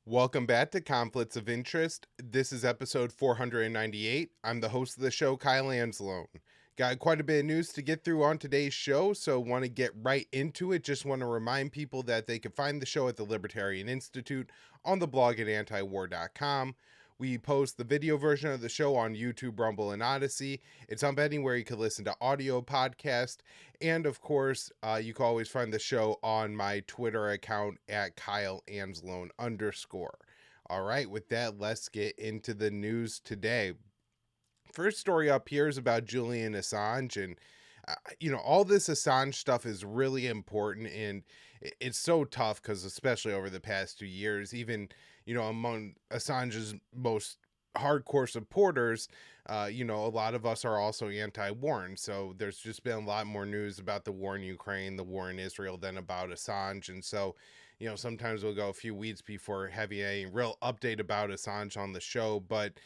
Welcome back to Conflicts of Interest. This is episode 498. I'm the host of the show, Kyle Anzalone. Got quite a bit of news to get through on today's show, so want to get right into it. Just want to remind people that they can find the show at the Libertarian Institute on the blog at antiwar.com. We post the video version of the show on YouTube, Rumble, and Odysee. It's on anywhere you can listen to audio podcast. And of course, you can always find the show on my Twitter account at KyleAnzalone_. All right, with that, let's get into the news today. First story up here is about Julian Assange, and all this Assange stuff is really important, and it's so tough because especially over the past 2 years, even among Assange's most hardcore supporters, a lot of us are also anti-war, and so there's just been a lot more news about the war in Ukraine, the war in Israel, than about Assange, and so sometimes we'll go a few weeks before having a real update about Assange on the show, but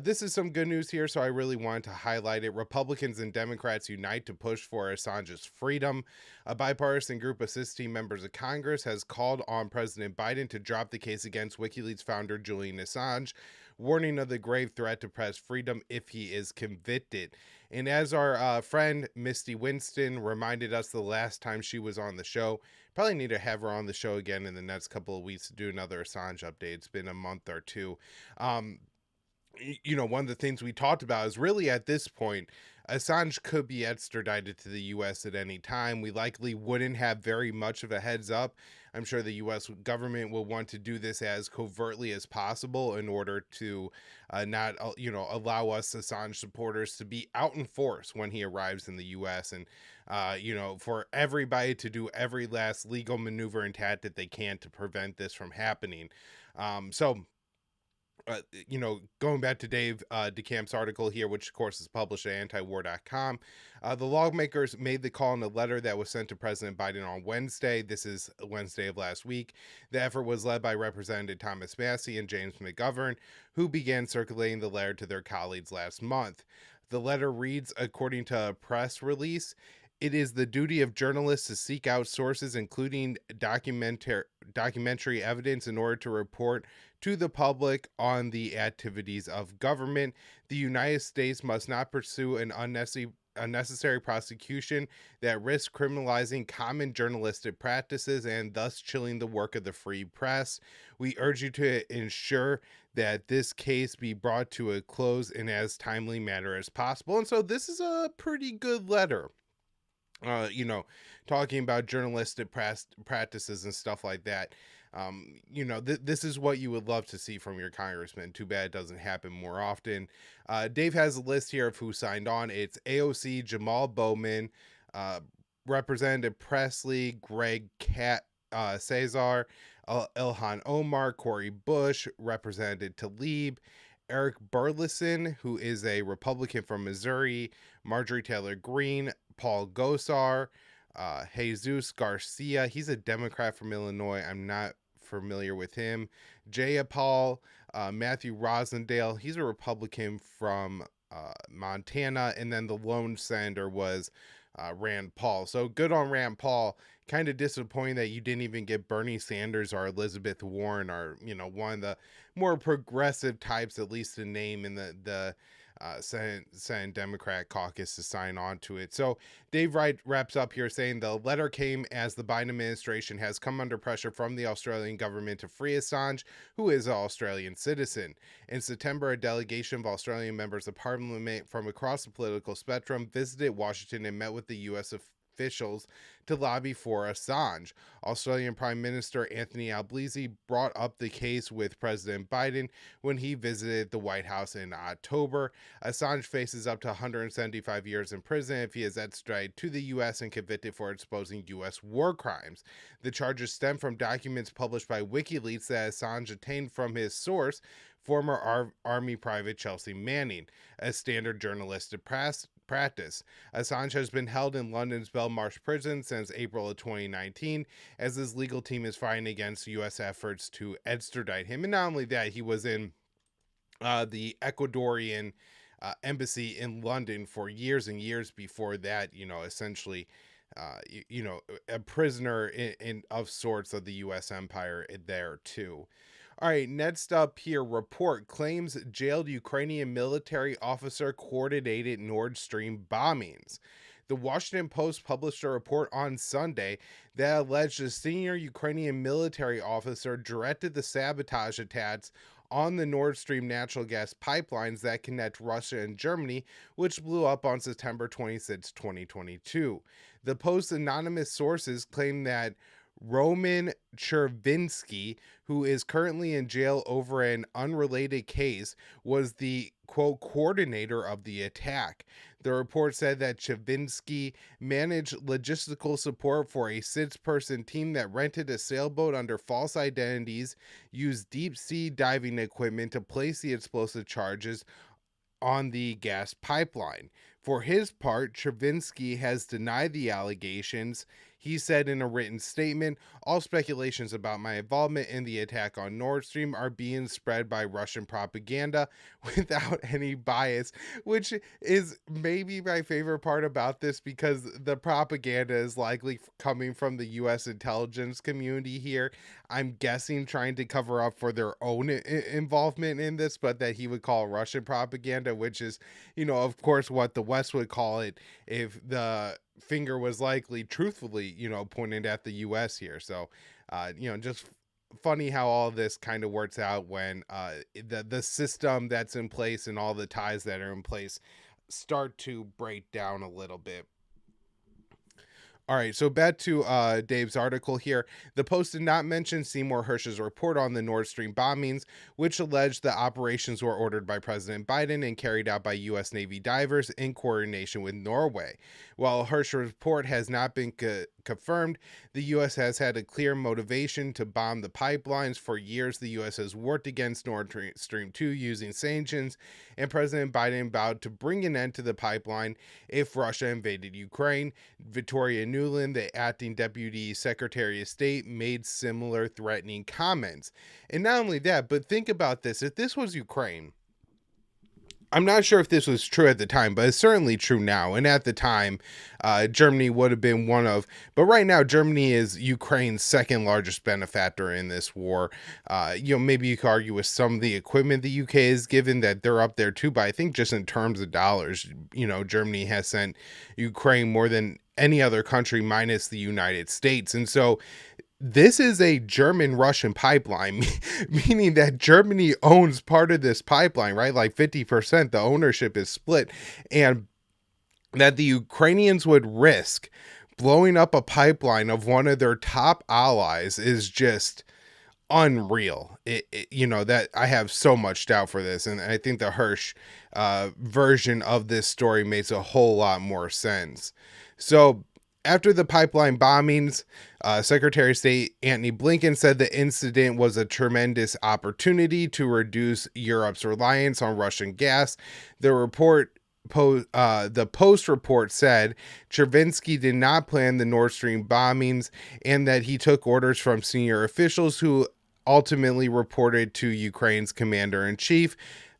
this is some good news here, so I really wanted to highlight it. Republicans and Democrats unite to push for Assange's freedom. A bipartisan group of 16 members of Congress has called on President Biden to drop the case against WikiLeaks founder Julian Assange, warning of the grave threat to press freedom if he is convicted. And as our friend Misty Winston reminded us the last time she was on the show, probably need to have her on the show again in the next couple of weeks to do another Assange update. It's been a month or two. One of the things we talked about is really at this point, Assange could be extradited to the U.S. at any time. We likely wouldn't have very much of a heads up. I'm sure the U.S. government will want to do this as covertly as possible in order to not, allow us Assange supporters to be out in force when he arrives in the U.S. And, for everybody to do every last legal maneuver and tactic they can to prevent this from happening. Going back to Dave DeCamp's article here, which of course is published at antiwar.com, the lawmakers made the call in a letter that was sent to President Biden on Wednesday. This is Wednesday of last week. The effort was led by Representative Thomas Massie and James McGovern, who began circulating the letter to their colleagues last month. The letter reads, according to a press release, "It is the duty of journalists to seek out sources, including documentary evidence, in order to report to the public on the activities of government. The United States must not pursue an unnecessary prosecution that risks criminalizing common journalistic practices and thus chilling the work of the free press. We urge you to ensure that this case be brought to a close in as timely manner as possible." And so this is a pretty good letter. Talking about journalistic practices and stuff like that. This is what you would love to see from your congressman. Too bad it doesn't happen more often. Dave has a list here of who signed on. It's AOC, Jamal Bowman, Representative Presley, Greg Cesar, Ilhan Omar, Cory Bush, Representative Tlaib, Eric Burleson, who is a Republican from Missouri, Marjorie Taylor Greene, Paul Gosar, Jesus Garcia. He's a Democrat from Illinois. I'm not familiar with him. Jayapal, Matthew Rosendale. He's a Republican from Montana. And then the lone senator was Rand Paul. So good on Rand Paul. Kind of disappointing that you didn't even get Bernie Sanders or Elizabeth Warren or, one of the more progressive types, at least to name in the Senate Democrat caucus, to sign on to it. So Dave Wright wraps up here saying the letter came as the Biden administration has come under pressure from the Australian government to free Assange, who is an Australian citizen. In September, a delegation of Australian members of parliament from across the political spectrum visited Washington and met with the U.S. officials to lobby for Assange. Australian Prime Minister Anthony Albanese brought up the case with President Biden when he visited the White House in October. Assange faces up to 175 years in prison if he is extradited to the U.S. and convicted for exposing U.S. war crimes. The charges stem from documents published by WikiLeaks that Assange obtained from his source, former Army Private Chelsea Manning, a standard journalistic practice. Assange has been held in London's Belmarsh prison since April of 2019, as his legal team is fighting against U.S. efforts to extradite him. And not only that, he was in the Ecuadorian embassy in London for years and years before that, essentially, a prisoner in of sorts of the U.S. empire there too. All right, next up here, report claims jailed Ukrainian military officer coordinated Nordstream bombings. The Washington Post published a report on Sunday that alleged a senior Ukrainian military officer directed the sabotage attacks on the Nord Stream natural gas pipelines that connect Russia and Germany, which blew up on September 26, 2022. The Post's anonymous sources claim that Roman Chervinsky, who is currently in jail over an unrelated case, was the quote coordinator of the attack. The report said that Chervinsky managed logistical support for a 6-person team that rented a sailboat under false identities, used deep sea diving equipment to place the explosive charges on the gas pipeline. For his part, Chervinsky has denied the allegations. He said in a written statement, all speculations about my involvement in the attack on Nord Stream are being spread by Russian propaganda without any bias, which is maybe my favorite part about this because the propaganda is likely coming from the US intelligence community here. I'm guessing trying to cover up for their own involvement in this, but that he would call Russian propaganda, which is, of course, what the West would call it if the finger was likely truthfully, pointed at the US here. So, just funny how all this kind of works out when the system that's in place and all the ties that are in place start to break down a little bit. All right, so back to Dave's article here. The Post did not mention Seymour Hersh's report on the Nord Stream bombings, which alleged the operations were ordered by President Biden and carried out by U.S. Navy divers in coordination with Norway. While Hersh's report has not been confirmed, the U.S. has had a clear motivation to bomb the pipelines. For years, the U.S. has worked against Nord Stream 2 using sanctions, and President Biden vowed to bring an end to the pipeline if Russia invaded Ukraine. Victoria Nuland, the acting Deputy Secretary of State, made similar threatening comments. And not only that, but think about this. If this was Ukraine, I'm not sure if this was true at the time, but it's certainly true now. And at the time, Germany would have been but right now, Germany is Ukraine's second largest benefactor in this war. Maybe you could argue with some of the equipment the UK has given that they're up there too, but I think just in terms of dollars, Germany has sent Ukraine more than any other country minus the United States. And so this is a German-Russian pipeline, meaning that Germany owns part of this pipeline, right? Like 50%, the ownership is split. And that the Ukrainians would risk blowing up a pipeline of one of their top allies is just unreal. That I have so much doubt for this. And I think the Hersh version of this story makes a whole lot more sense. So after the pipeline bombings, Secretary of State Antony Blinken said the incident was a tremendous opportunity to reduce Europe's reliance on Russian gas. The Post report said Chervinsky did not plan the Nord Stream bombings and that he took orders from senior officials who ultimately reported to Ukraine's commander-in-chief.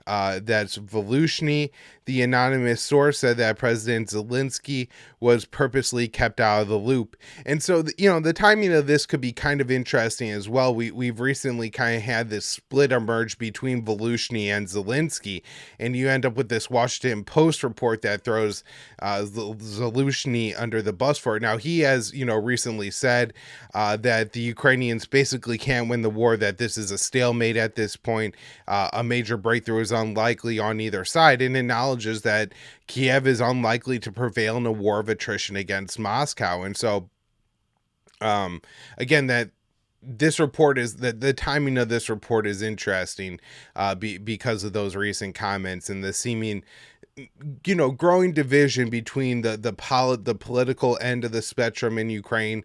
That's Volushny. The anonymous source said that President Zelensky was purposely kept out of the loop. And so, the timing of this could be kind of interesting as well. We've recently kind of had this split emerge between Volushny and Zelensky, and you end up with this Washington Post report that throws Volushny under the bus for it. Now, he has, recently said that the Ukrainians basically can't win the war, that this is a stalemate at this point. A major breakthrough is unlikely on either side, and acknowledges that Kiev is unlikely to prevail in a war of attrition against Moscow. And so, again, that this report is that the timing of this report is interesting because of those recent comments and the seeming growing division between the political end of the spectrum in Ukraine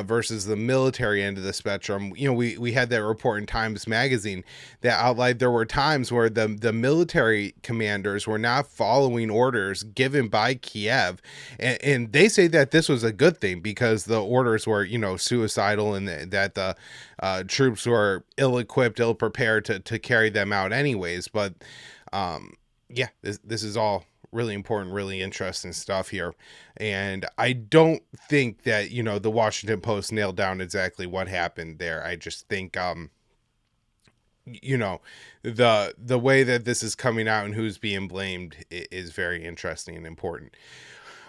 versus the military end of the spectrum. We had that report in Times Magazine that outlined there were times where the military commanders were not following orders given by Kiev, and they say that this was a good thing because the orders were suicidal and that the troops were ill-equipped, ill-prepared to carry them out anyways. But yeah, this is all really important, really interesting stuff here. And I don't think that, the Washington Post nailed down exactly what happened there. I just think you know, the way that this is coming out and who's being blamed is very interesting and important.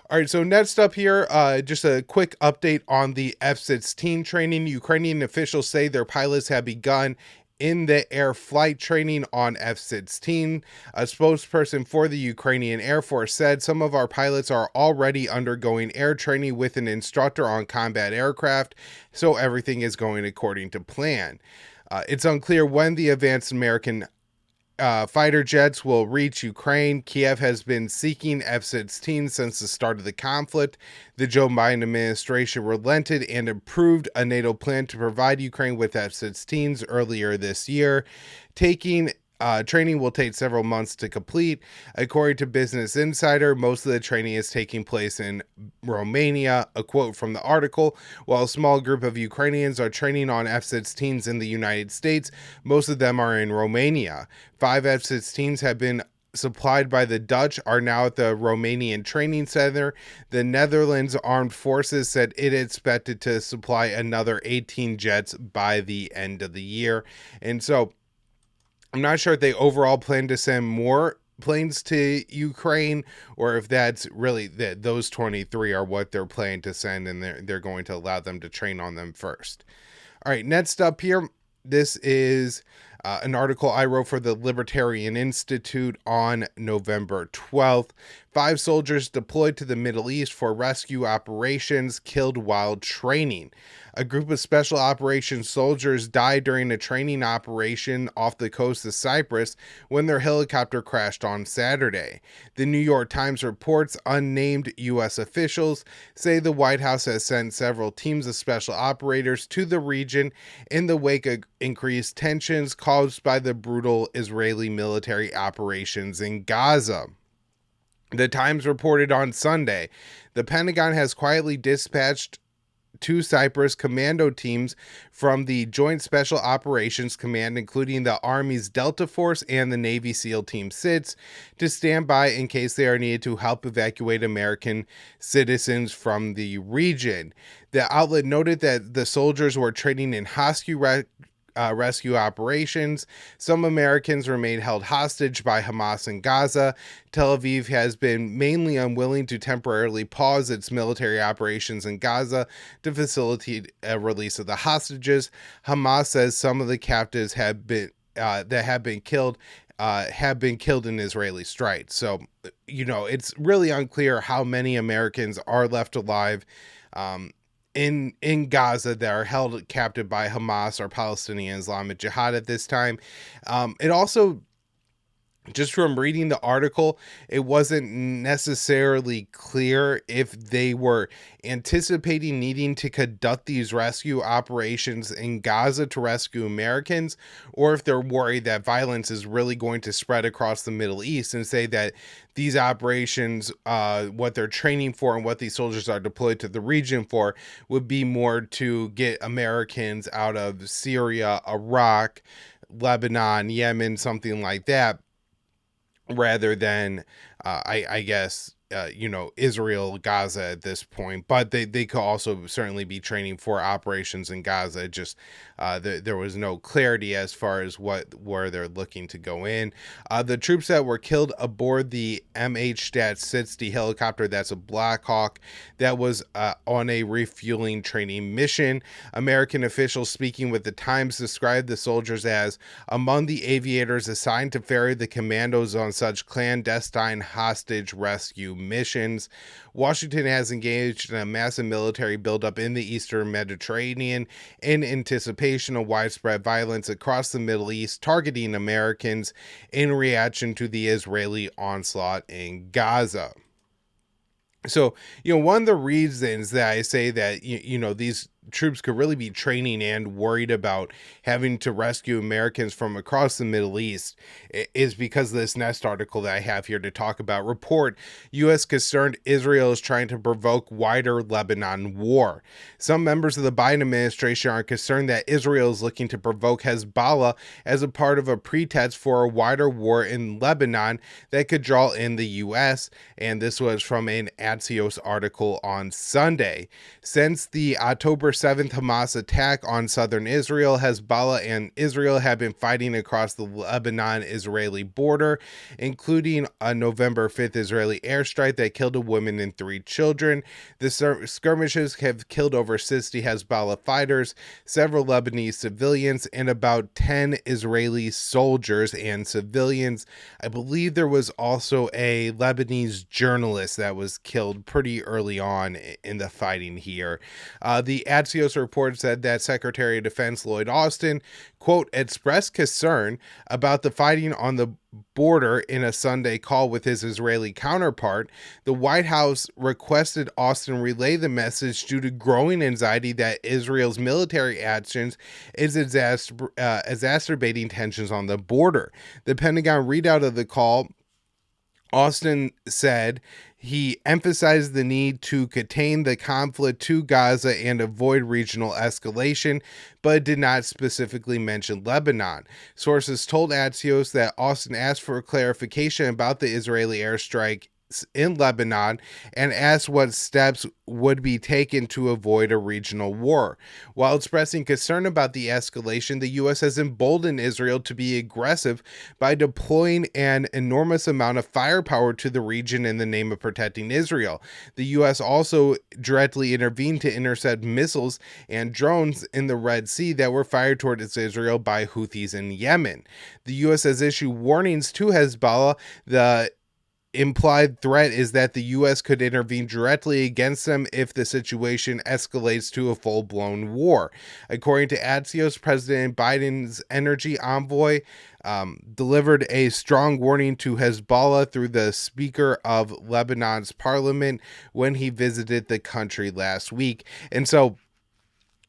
All right, so next up here, just a quick update on the F-16 training. Ukrainian officials say their pilots have begun in the air flight training on F-16. A spokesperson for the Ukrainian Air Force said some of our pilots are already undergoing air training with an instructor on combat aircraft, so everything is going according to plan. It's unclear when the advanced American fighter jets will reach Ukraine. Kiev has been seeking F-16 since the start of the conflict. The Joe Biden administration relented and approved a NATO plan to provide Ukraine with F-16s earlier this year. Training will take several months to complete. According to Business Insider, most of the training is taking place in Romania. A quote from the article: while a small group of Ukrainians are training on F-16s in the United States, most of them are in Romania. 5 F-16s have been supplied by the Dutch, are now at the Romanian Training Center. The Netherlands Armed Forces said it expected to supply another 18 jets by the end of the year. And so I'm not sure if they overall plan to send more planes to Ukraine, or if that's really that those 23 are what they're planning to send, and they're going to allow them to train on them first. All right, next up here, this is an article I wrote for the Libertarian Institute on November 12th. 5 soldiers deployed to the Middle East for rescue operations killed while training. A group of special operations soldiers died during a training operation off the coast of Cyprus when their helicopter crashed on Saturday. The New York Times reports unnamed U.S. officials say the White House has sent several teams of special operators to the region in the wake of increased tensions caused by the brutal Israeli military operations in Gaza. The Times reported on Sunday the Pentagon has quietly dispatched 2 Cyprus commando teams from the Joint Special Operations Command, including the Army's Delta Force and the Navy SEAL Team 6, to stand by in case they are needed to help evacuate American citizens from the region. The outlet noted that the soldiers were training in rescue operations. Some Americans remain held hostage by Hamas in Gaza. Tel Aviv has been mainly unwilling to temporarily pause its military operations in Gaza to facilitate a release of the hostages. Hamas says some of the captives have been killed in Israeli strikes. So, it's really unclear how many Americans are left alive in Gaza that are held captive by Hamas or Palestinian Islamic Jihad at this time. It also, just from reading the article, it wasn't necessarily clear if they were anticipating needing to conduct these rescue operations in Gaza to rescue Americans, or if they're worried that violence is really going to spread across the Middle East, and say that these operations, what they're training for and what these soldiers are deployed to the region for, would be more to get Americans out of Syria, Iraq, Lebanon, Yemen, something like that, rather than I guess Israel, Gaza at this point. But they could also certainly be training for operations in Gaza. Just there was no clarity as far as where they're looking to go in. The troops that were killed aboard the MH-60 helicopter, that's a Black Hawk, that was on a refueling training mission. American officials speaking with the Times described the soldiers as among the aviators assigned to ferry the commandos on such clandestine hostage rescue missions. Washington has engaged in a massive military buildup in the Eastern Mediterranean in anticipation of widespread violence across the Middle East, targeting Americans in reaction to the Israeli onslaught in Gaza. So, one of the reasons that I say that, these troops could really be training and worried about having to rescue Americans from across the Middle East is because of this next article that I have here to talk about. Report: U.S. concerned Israel is trying to provoke wider Lebanon war. Some members of the Biden administration are concerned that Israel is looking to provoke Hezbollah as a part of a pretext for a wider war in Lebanon that could draw in the U.S. And this was from an Axios article on Sunday. Since the October 7th Hamas attack on southern Israel, Hezbollah and Israel have been fighting across the Lebanon-Israeli border, including a November 5th Israeli airstrike that killed a woman and 3 children. The skirmishes have killed over 60 Hezbollah fighters, several Lebanese civilians, and about 10 Israeli soldiers and civilians. I believe there was also a Lebanese journalist that was killed pretty early on in the fighting here. The Axios report said that Secretary of Defense Lloyd Austin, quote, expressed concern about the fighting on the border in a Sunday call with his Israeli counterpart. The White House requested Austin relay the message due to growing anxiety that Israel's military actions is exacerbating tensions on the border. The Pentagon readout of the call, Austin said he emphasized the need to contain the conflict to Gaza and avoid regional escalation, but did not specifically mention Lebanon. Sources told Axios that Austin asked for clarification about the Israeli airstrike in Lebanon and asked what steps would be taken to avoid a regional war. While expressing concern about the escalation, the U.S. has emboldened Israel to be aggressive by deploying an enormous amount of firepower to the region in the name of protecting Israel. The U.S. also directly intervened to intercept missiles and drones in the Red Sea that were fired towards Israel by Houthis in Yemen. The U.S. has issued warnings to Hezbollah. The implied threat is that the U.S. could intervene directly against them if the situation escalates to a full-blown war. According to Axios, President Biden's energy envoy delivered a strong warning to Hezbollah through the Speaker of Lebanon's parliament when he visited the country last week. And so,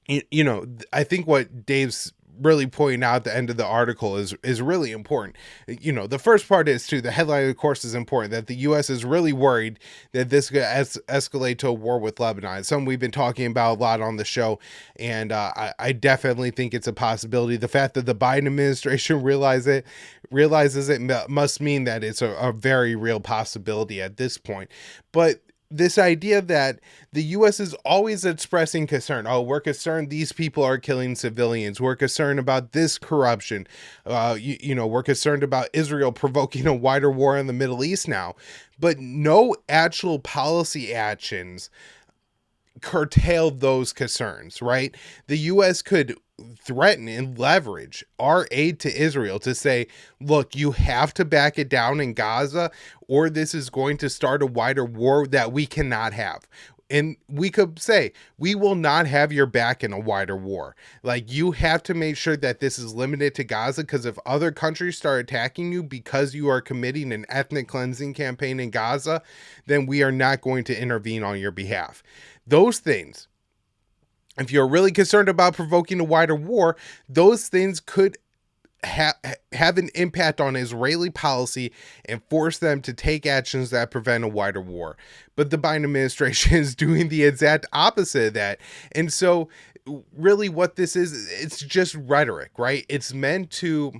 you know, I think what Dave's really pointing out at the end of the article is really important. You know, the first part is too, the headline of course is important, that the U.S. is really worried that this could escalate to a war with Lebanon. It's something we've been talking about a lot on the show, and I definitely think it's a possibility. The fact that the Biden administration realizes it must mean that it's a very real possibility at this point. But this idea that the U.S. is always expressing concern. Oh, we're concerned these people are killing civilians. We're concerned about this corruption. We're concerned about Israel provoking a wider war in the Middle East now. But no actual policy actions curtail those concerns, right? The U.S. could threaten and leverage our aid to Israel to say, look, you have to back it down in Gaza, or this is going to start a wider war that we cannot have. And we could say, we will not have your back in a wider war. Like, you have to make sure that this is limited to Gaza, because if other countries start attacking you because you are committing an ethnic cleansing campaign in Gaza, then we are not going to intervene on your behalf. Those things, if you're really concerned about provoking a wider war, those things could have an impact on Israeli policy and force them to take actions that prevent a wider war. But the Biden administration is doing the exact opposite of that. And so really what this is, it's just rhetoric, right? It's meant to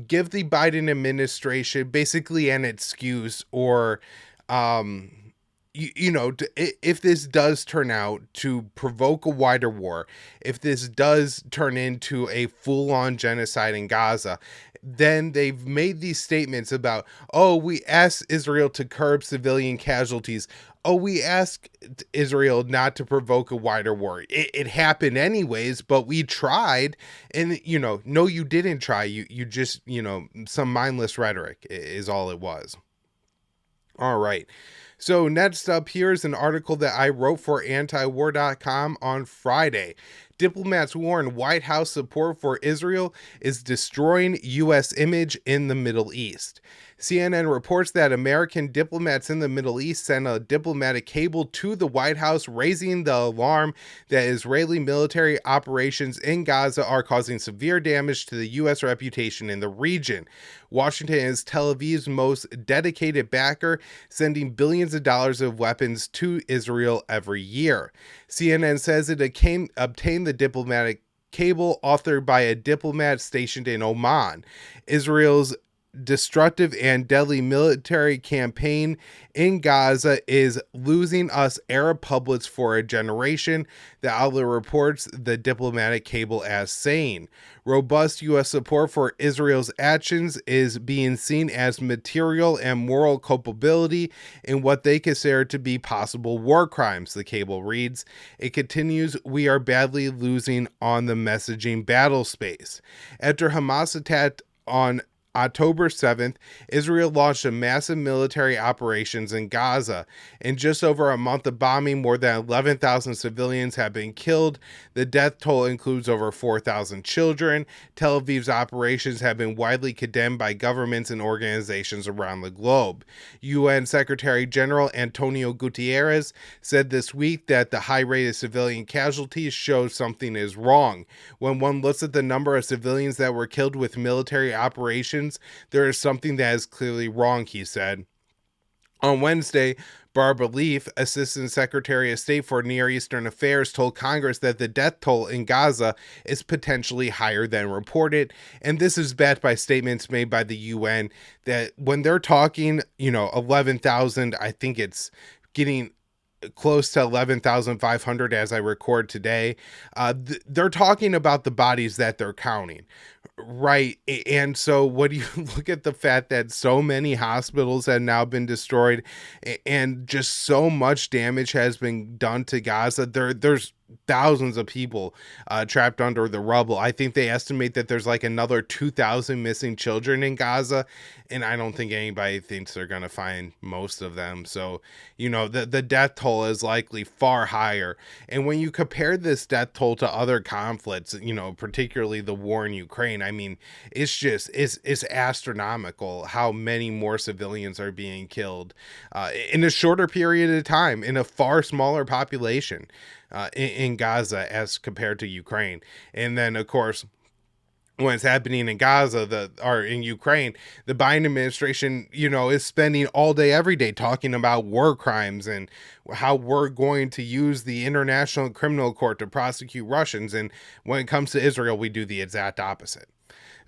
give the Biden administration basically an excuse, or if this does turn out to provoke a wider war, if this does turn into a full-on genocide in Gaza, then they've made these statements about, oh, we asked Israel to curb civilian casualties. Oh, we asked Israel not to provoke a wider war. It happened anyways, but we tried. And, no, you didn't try. You just, some mindless rhetoric is all it was. All right. So next up, here's an article that I wrote for antiwar.com on Friday. Diplomats warn White House support for Israel is destroying U.S. image in the Middle East. CNN reports that American diplomats in the Middle East sent a diplomatic cable to the White House, raising the alarm that Israeli military operations in Gaza are causing severe damage to the U.S. reputation in the region. Washington is Tel Aviv's most dedicated backer, sending billions of dollars of weapons to Israel every year. CNN says it obtained the diplomatic cable authored by a diplomat stationed in Oman. Israel's destructive and deadly military campaign in Gaza is losing us Arab publics for a generation, the outlet reports the diplomatic cable as saying. Robust U.S. support for Israel's actions is being seen as material and moral culpability in what they consider to be possible war crimes, the cable reads. It continues, we are badly losing on the messaging battle space. After Hamas attacked on October 7th, Israel launched a massive military operations in Gaza. In just over a month of bombing, more than 11,000 civilians have been killed. The death toll includes over 4,000 children. Tel Aviv's operations have been widely condemned by governments and organizations around the globe. UN Secretary General Antonio Guterres said this week that the high rate of civilian casualties shows something is wrong. When one looks at the number of civilians that were killed with military operations, there is something that is clearly wrong, he said. On Wednesday, Barbara Leaf, Assistant Secretary of State for Near Eastern Affairs, told Congress that the death toll in Gaza is potentially higher than reported. And this is backed by statements made by the UN that when they're talking, 11,000, I think it's getting close to 11,500 as I record today. They're talking about the bodies that they're counting. Right. And so what do you look at the fact that so many hospitals have now been destroyed and just so much damage has been done to Gaza? There's thousands of people trapped under the rubble. I think they estimate that there's like another 2,000 missing children in Gaza. And I don't think anybody thinks they're going to find most of them. So, the death toll is likely far higher. And when you compare this death toll to other conflicts, particularly the war in Ukraine, I mean, it's astronomical how many more civilians are being killed in a shorter period of time in a far smaller population in Gaza as compared to Ukraine. And then, of course, when it's happening in Gaza or in Ukraine, the Biden administration, is spending all day, every day talking about war crimes and how we're going to use the International Criminal Court to prosecute Russians. And when it comes to Israel, we do the exact opposite.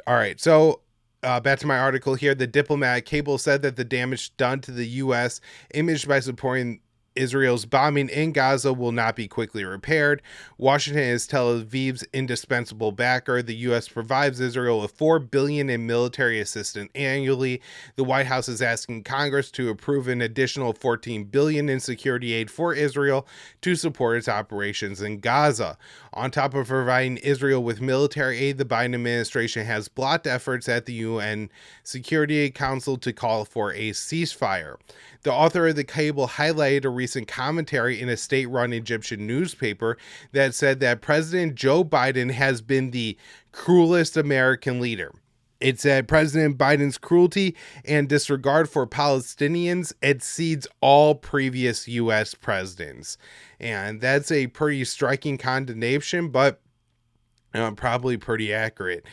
All right. So back to my article here. The Diplomat cable said that the damage done to the U.S. imaged by supporting Israel's bombing in Gaza will not be quickly repaired. Washington is Tel Aviv's indispensable backer. The U.S. provides Israel with $4 billion in military assistance annually. The White House is asking Congress to approve an additional $14 billion in security aid for Israel to support its operations in Gaza. On top of providing Israel with military aid, the Biden administration has blocked efforts at the UN Security Council to call for a ceasefire. The author of the cable highlighted a recent commentary in a state-run Egyptian newspaper that said that President Joe Biden has been the cruelest American leader. It said President Biden's cruelty and disregard for Palestinians exceeds all previous U.S. presidents. And that's a pretty striking condemnation, but probably pretty accurate.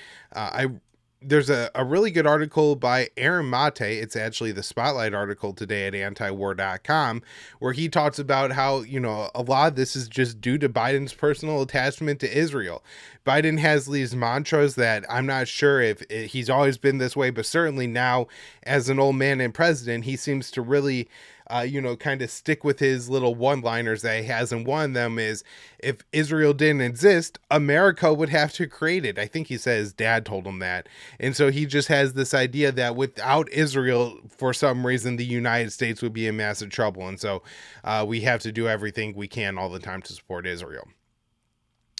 There's a really good article by Aaron Mate. It's actually the spotlight article today at antiwar.com, where he talks about how, a lot of this is just due to Biden's personal attachment to Israel. Biden has these mantras that I'm not sure if he's always been this way, but certainly now as an old man and president, he seems to really kind of stick with his little one-liners that he has. And one of them is, if Israel didn't exist, America would have to create it. I think he said his dad told him that. And so he just has this idea that without Israel, for some reason, the United States would be in massive trouble. And so we have to do everything we can all the time to support Israel.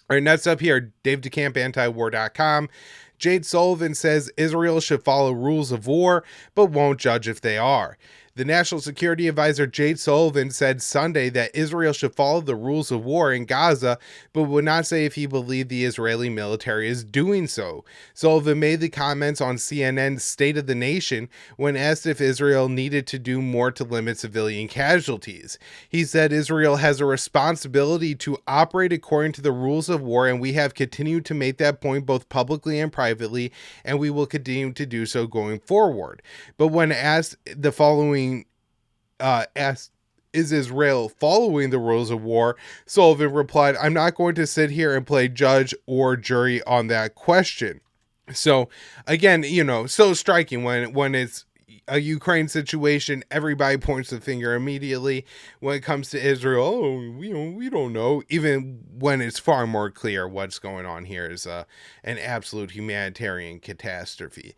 All right, next up here, Dave DeCamp, antiwar.com. Jade Sullivan says Israel should follow rules of war, but won't judge if they are. The National Security Advisor Jade Sullivan said Sunday that Israel should follow the rules of war in Gaza, but would not say if he believed the Israeli military is doing so. Sullivan made the comments on CNN's State of the Nation when asked if Israel needed to do more to limit civilian casualties. He said Israel has a responsibility to operate according to the rules of war, and we have continued to make that point both publicly and privately, and we will continue to do so going forward. But when asked the following asked, is Israel following the rules of war? Sullivan replied, I'm not going to sit here and play judge or jury on that question. So again, so striking when it's a Ukraine situation, everybody points the finger immediately. When it comes to Israel, oh, we don't know. Even when it's far more clear what's going on here is an absolute humanitarian catastrophe.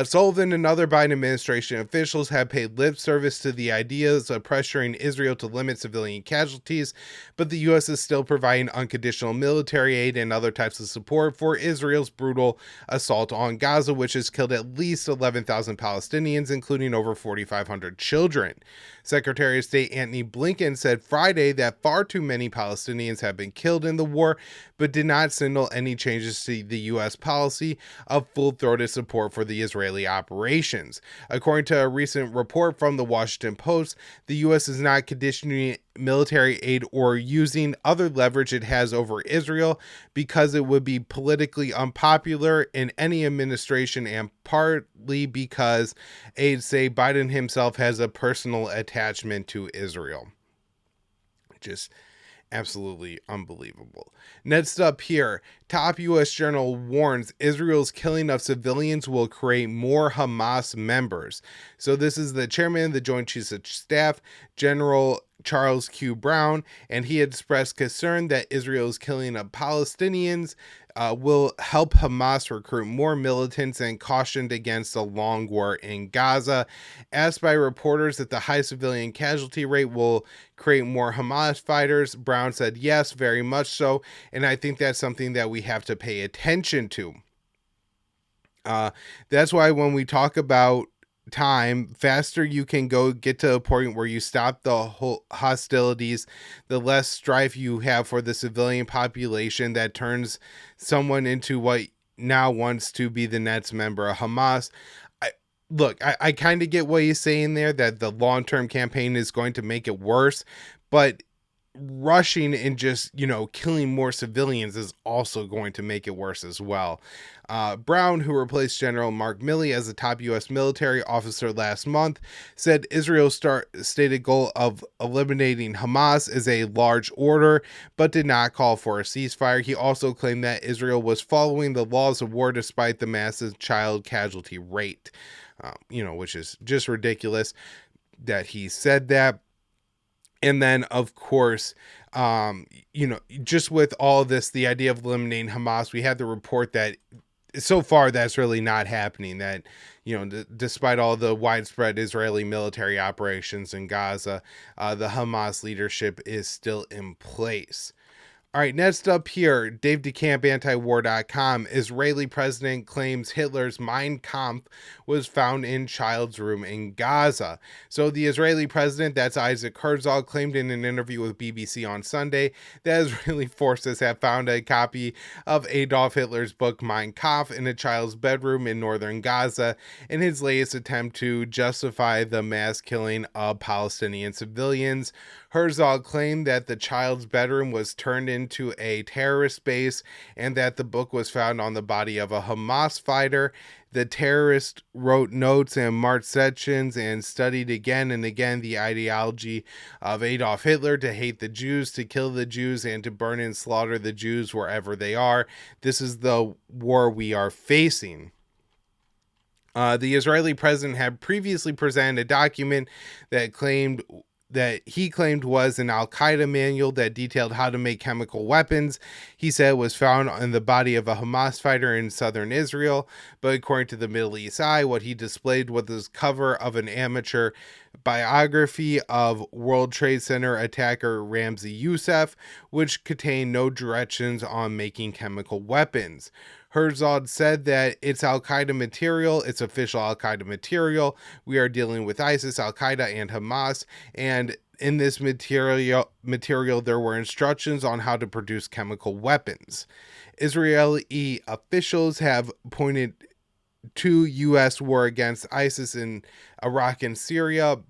Sullivan and other Biden administration officials have paid lip service to the ideas of pressuring Israel to limit civilian casualties, but the U.S. is still providing unconditional military aid and other types of support for Israel's brutal assault on Gaza, which has killed at least 11,000 Palestinians, including over 4,500 children. Secretary of State Antony Blinken said Friday that far too many Palestinians have been killed in the war, but did not signal any changes to the U.S. policy of full-throated support for the Israeli operations. According to a recent report from the Washington Post, the U.S. is not conditioning military aid or using other leverage it has over Israel because it would be politically unpopular in any administration, and partly because aides say Biden himself has a personal attachment to Israel. Just absolutely unbelievable. Next up here, top U.S. journal warns Israel's killing of civilians will create more Hamas members. So this is the chairman of the Joint Chiefs of Staff, General Charles Q. Brown, and he expressed concern that Israel's killing of Palestinians will help Hamas recruit more militants, and cautioned against a long war in Gaza. Asked by reporters if the high civilian casualty rate will create more Hamas fighters, Brown said, yes, very much so. And I think that's something that we have to pay attention to. That's why when we talk about time, faster you can go get to a point where you stop the whole hostilities, the less strife you have for the civilian population that turns someone into what now wants to be the next member of Hamas. I kind of get what he's saying there, that the long-term campaign is going to make it worse, but rushing and just, killing more civilians is also going to make it worse as well. Brown, who replaced General Mark Milley as the top U.S. military officer last month, said Israel's stated goal of eliminating Hamas is a large order, but did not call for a ceasefire. He also claimed that Israel was following the laws of war despite the massive child casualty rate, which is just ridiculous that he said that. And then, of course, just with all this, the idea of eliminating Hamas, we had the report that so far that's really not happening, that, despite all the widespread Israeli military operations in Gaza, the Hamas leadership is still in place. All right, next up here, Dave DeCamp, antiwar.com. Israeli president claims Hitler's Mein Kampf was found in child's room in Gaza. So the Israeli president, that's Isaac Herzog, claimed in an interview with BBC on Sunday that Israeli forces have found a copy of Adolf Hitler's book Mein Kampf in a child's bedroom in northern Gaza in his latest attempt to justify the mass killing of Palestinian civilians. Herzog claimed that the child's bedroom was turned into a terrorist base and that the book was found on the body of a Hamas fighter. The terrorist wrote notes and marched sections and studied again and again the ideology of Adolf Hitler to hate the Jews, to kill the Jews, and to burn and slaughter the Jews wherever they are. This is the war we are facing. The Israeli president had previously presented a document that he claimed was an Al-Qaeda manual that detailed how to make chemical weapons. He said it was found in the body of a Hamas fighter in southern Israel, but according to the Middle East Eye, what he displayed was the cover of an amateur biography of World Trade Center attacker Ramzi Youssef, which contained no directions on making chemical weapons. Herzog said that it's Al-Qaeda material, it's official Al-Qaeda material. We are dealing with ISIS, Al-Qaeda, and Hamas, and in this material there were instructions on how to produce chemical weapons. Israeli officials have pointed to U.S. war against ISIS in Iraq and Syria,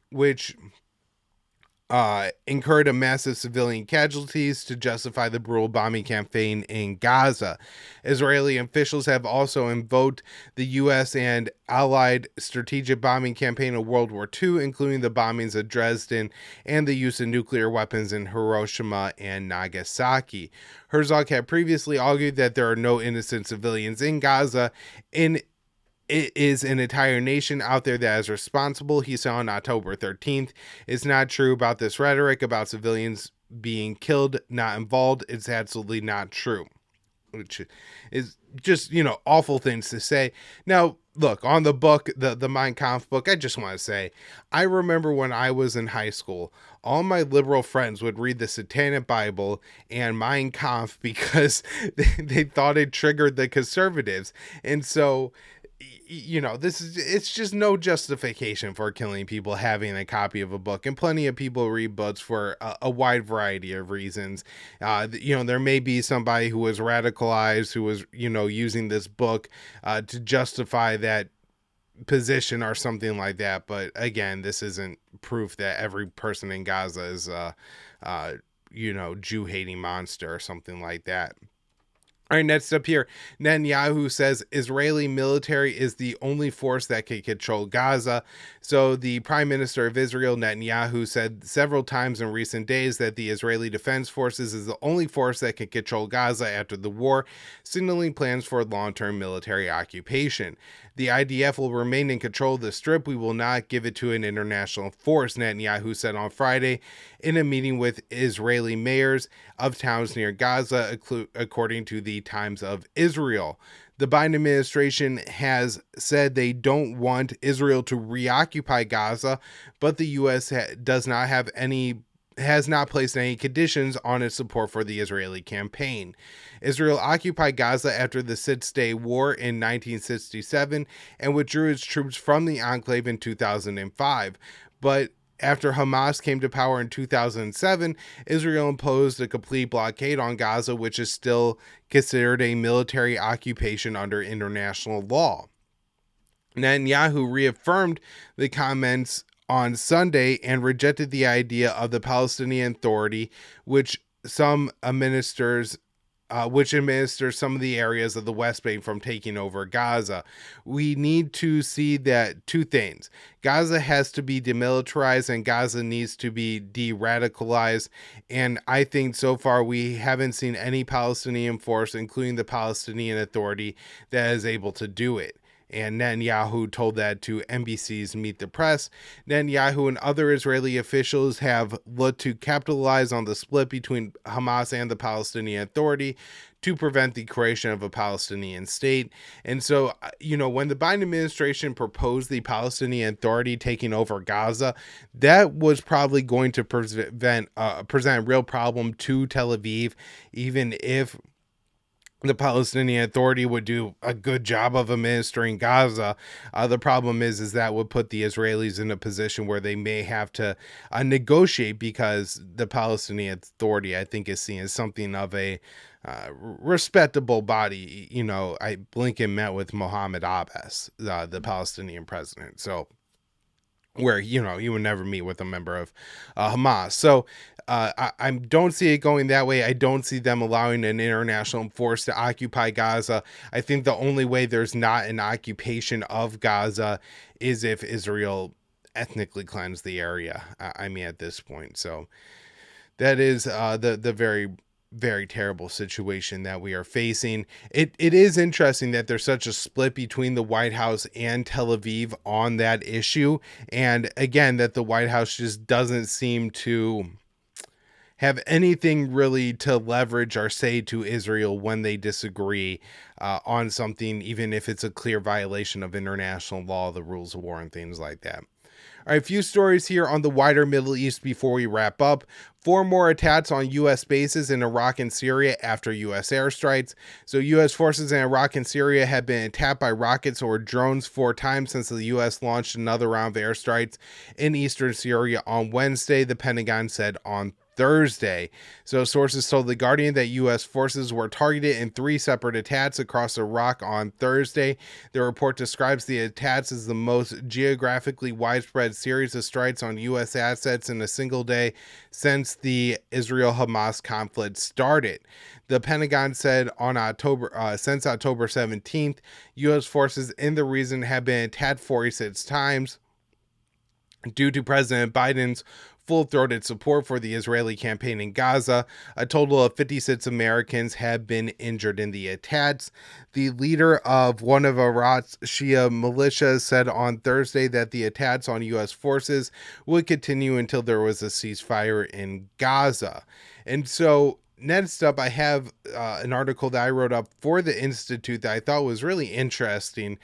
which incurred a massive civilian casualties to justify the brutal bombing campaign in Gaza. Israeli officials have also invoked the U.S. and Allied strategic bombing campaign of World War II, including the bombings of Dresden and the use of nuclear weapons in Hiroshima and Nagasaki. Herzog had previously argued that there are no innocent civilians in Gaza, and it is an entire nation out there that is responsible, he said on October 13th. It's not true about this rhetoric about civilians being killed, not involved. It's absolutely not true. Which is just, awful things to say. Now, look, on the book, the Mein Kampf book, I just want to say, I remember when I was in high school, all my liberal friends would read the Satanic Bible and Mein Kampf because they thought it triggered the conservatives. And so, it's just no justification for killing people having a copy of a book, and plenty of people read books for a wide variety of reasons. There may be somebody who was radicalized, who was, using this book to justify that position or something like that. But again, this isn't proof that every person in Gaza is Jew hating monster or something like that. All right, next up here, Netanyahu says Israeli military is the only force that can control Gaza. So the Prime Minister of Israel, Netanyahu, said several times in recent days that the Israeli Defense Forces is the only force that can control Gaza after the war, signaling plans for long-term military occupation. The IDF will remain in control of the Strip. We will not give it to an international force, Netanyahu said on Friday in a meeting with Israeli mayors of towns near Gaza, according to the Times of Israel. The Biden administration has said they don't want Israel to reoccupy Gaza, but the U.S. has not placed any conditions on its support for the Israeli campaign. Israel occupied Gaza after the Six-Day War in 1967 and withdrew its troops from the enclave in 2005. But after Hamas came to power in 2007, Israel imposed a complete blockade on Gaza, which is still considered a military occupation under international law. Netanyahu reaffirmed the comments on Sunday and rejected the idea of the Palestinian Authority, which administers some of the areas of the West Bank from taking over Gaza. We need to see that two things. Gaza has to be demilitarized and Gaza needs to be de-radicalized. And I think so far we haven't seen any Palestinian force, including the Palestinian Authority, that is able to do it. And Netanyahu told that to NBC's Meet the Press. Netanyahu and other Israeli officials have looked to capitalize on the split between Hamas and the Palestinian Authority to prevent the creation of a Palestinian state. And so, when the Biden administration proposed the Palestinian Authority taking over Gaza, that was probably going to present a real problem to Tel Aviv, even if the Palestinian Authority would do a good job of administering Gaza. The problem is that would put the Israelis in a position where they may have to negotiate, because the Palestinian Authority, I think, is seen as something of a respectable body. Blinken met with Mohammed Abbas, the Palestinian president. So where, you would never meet with a member of Hamas. So I don't see it going that way. I don't see them allowing an international force to occupy Gaza. I think the only way there's not an occupation of Gaza is if Israel ethnically cleanse the area. At this point. So that is the very, very terrible situation that we are facing. It is interesting that there's such a split between the White House and Tel Aviv on that issue. And again, that the White House just doesn't seem to have anything really to leverage or say to Israel when they disagree on something, even if it's a clear violation of international law, the rules of war, and things like that. All right, a few stories here on the wider Middle East before we wrap up. 4 more attacks on U.S. bases in Iraq and Syria after U.S. airstrikes. So U.S. forces in Iraq and Syria have been attacked by rockets or drones 4 times since the U.S. launched another round of airstrikes in eastern Syria on Wednesday, the Pentagon said on Thursday. So sources told The Guardian that U.S. forces were targeted in 3 separate attacks across Iraq on Thursday. The report describes the attacks as the most geographically widespread series of strikes on U.S. assets in a single day since the Israel-Hamas conflict started. The Pentagon said since October 17th, U.S. forces in the region have been attacked 46 times due to President Biden's full-throated support for the Israeli campaign in Gaza. A total of 56 Americans have been injured in the attacks. The leader of one of Iraq's Shia militias said on Thursday that the attacks on U.S. forces would continue until there was a ceasefire in Gaza. And so next up, I have an article that I wrote up for the Institute that I thought was really interesting,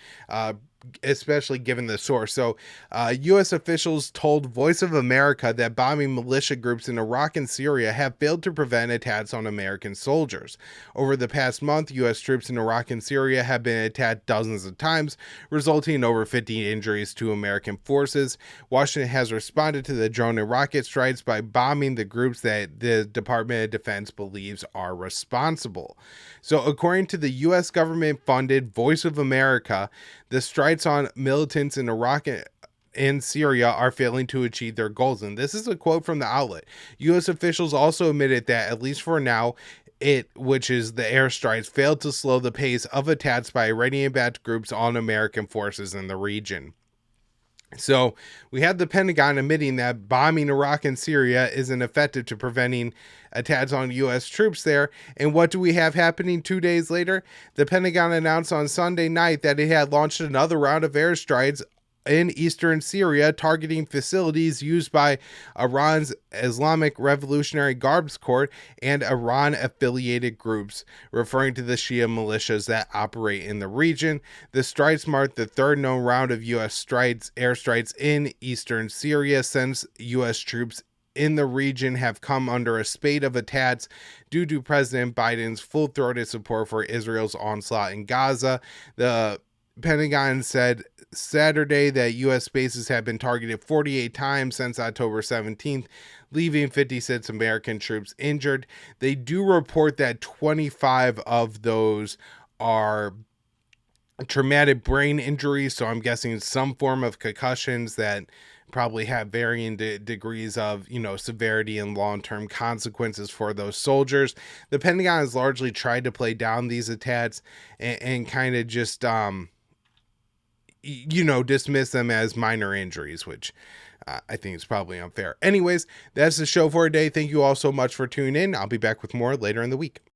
especially given the source. So, U.S. officials told Voice of America that bombing militia groups in Iraq and Syria have failed to prevent attacks on American soldiers. Over the past month, U.S. troops in Iraq and Syria have been attacked dozens of times, resulting in over 50 injuries to American forces. Washington has responded to the drone and rocket strikes by bombing the groups that the Department of Defense believes are responsible. So, according to the U.S. government-funded Voice of America, the strikes on militants in Iraq and Syria are failing to achieve their goals. And this is a quote from the outlet. U.S. officials also admitted that, at least for now, which is the airstrikes, failed to slow the pace of attacks by Iranian-backed groups on American forces in the region. So we have the Pentagon admitting that bombing Iraq and Syria isn't effective to preventing attacks on U.S. troops there. And what do we have happening 2 days later? The Pentagon announced on Sunday night that it had launched another round of airstrikes in eastern Syria, targeting facilities used by Iran's Islamic Revolutionary Guards Corps and Iran-affiliated groups, referring to the Shia militias that operate in the region. The strikes marked the third known round of U.S. airstrikes in eastern Syria since U.S. troops in the region have come under a spate of attacks due to President Biden's full-throated support for Israel's onslaught in Gaza. The Pentagon said Saturday that U.S. bases have been targeted 48 times since October 17th, leaving 56 American troops injured. They do report that 25 of those are traumatic brain injuries, so I'm guessing some form of concussions that probably have varying degrees of, severity and long-term consequences for those soldiers. The Pentagon has largely tried to play down these attacks and kind of just dismiss them as minor injuries, which I think is probably unfair. Anyways, that's the show for today. Thank you all so much for tuning in. I'll be back with more later in the week.